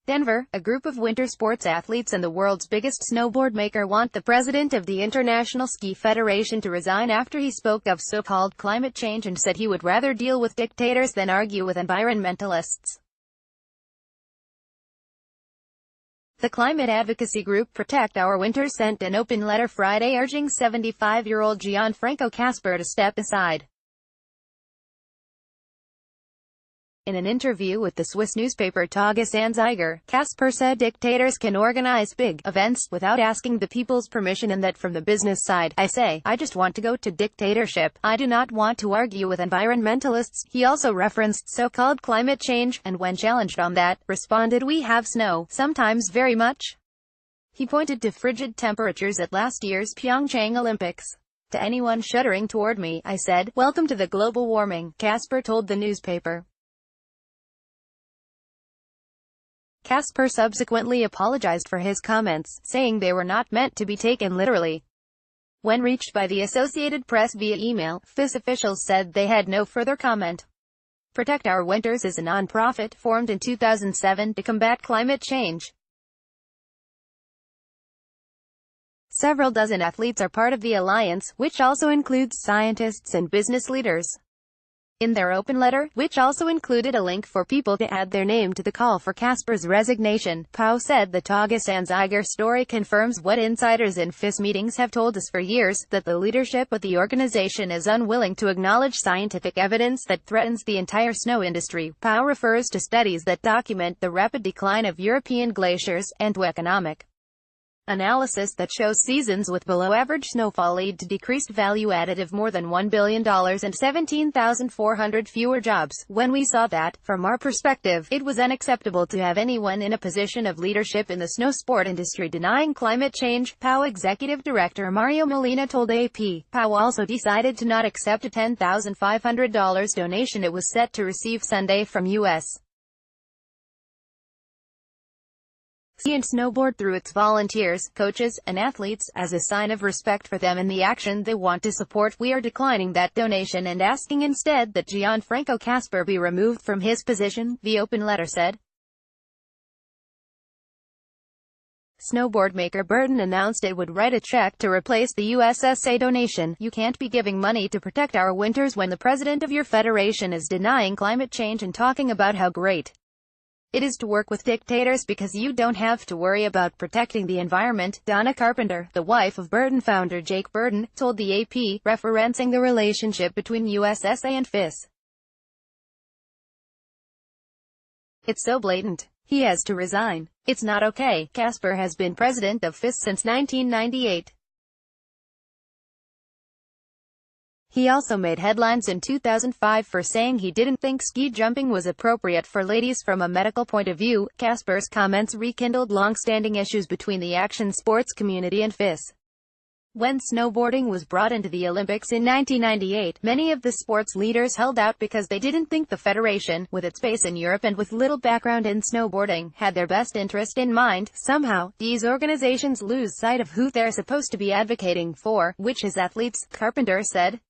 Denver, a group of winter sports athletes and the world's biggest snowboard maker want the president of the International Ski Federation to resign after he spoke of so-called climate change and said he would rather deal with dictators than argue with environmentalists. The climate advocacy group Protect Our Winter sent an open letter Friday urging 75-year-old Gian-Franco Kasper to step aside. In an interview with the Swiss newspaper Tages-Anzeiger, Kasper said dictators can organize big events without asking the people's permission, and that from the business side, I just want to go to dictatorship. I do not want to argue with environmentalists. He also referenced so-called climate change, and when challenged on that, responded, "We have snow, sometimes very much." He pointed to frigid temperatures at last year's Pyeongchang Olympics. "To anyone shuddering toward me, I said, welcome to the global warming," Kasper told the newspaper. Kasper subsequently apologized for his comments, saying they were not meant to be taken literally. When reached by the Associated Press via email, FIS officials said they had no further comment. Protect Our Winters is a non-profit formed in 2007 to combat climate change. Several dozen athletes are part of the alliance, which also includes scientists and business leaders. In their open letter, which also included a link for people to add their name to the call for Kasper's resignation, Pau said the Tages-Anzeiger story confirms what insiders in FIS meetings have told us for years, that the leadership of the organization is unwilling to acknowledge scientific evidence that threatens the entire snow industry. Pau refers to studies that document the rapid decline of European glaciers, and to economic analysis that shows seasons with below-average snowfall lead to decreased value added of more than $1 billion and 17,400 fewer jobs. When we saw that, from our perspective, it was unacceptable to have anyone in a position of leadership in the snow sport industry denying climate change, Pau Executive Director Mario Molina told AP. Pau also decided to not accept a $10,500 donation it was set to receive Sunday from U.S. Ski and snowboard through its volunteers, coaches, and athletes. As a sign of respect for them and the action they want to support, we are declining that donation and asking instead that Gian-Franco Kasper be removed from his position, the open letter said. Snowboard maker Burton announced it would write a check to replace the USSA donation. "You can't be giving money to Protect Our Winters when the president of your federation is denying climate change and talking about how great it is to work with dictators because you don't have to worry about protecting the environment," Donna Carpenter, the wife of Burton founder Jake Burton, told the AP, referencing the relationship between USSA and FIS. "It's so blatant. He has to resign. It's not okay." Kasper has been president of FIS since 1998. He also made headlines in 2005 for saying he didn't think ski jumping was appropriate for ladies from a medical point of view. Kasper's comments rekindled long-standing issues between the action sports community and FIS. When snowboarding was brought into the Olympics in 1998, many of the sports leaders held out because they didn't think the federation, with its base in Europe and with little background in snowboarding, had their best interest in mind. Somehow, these organizations lose sight of who they're supposed to be advocating for, which is athletes, Carpenter said.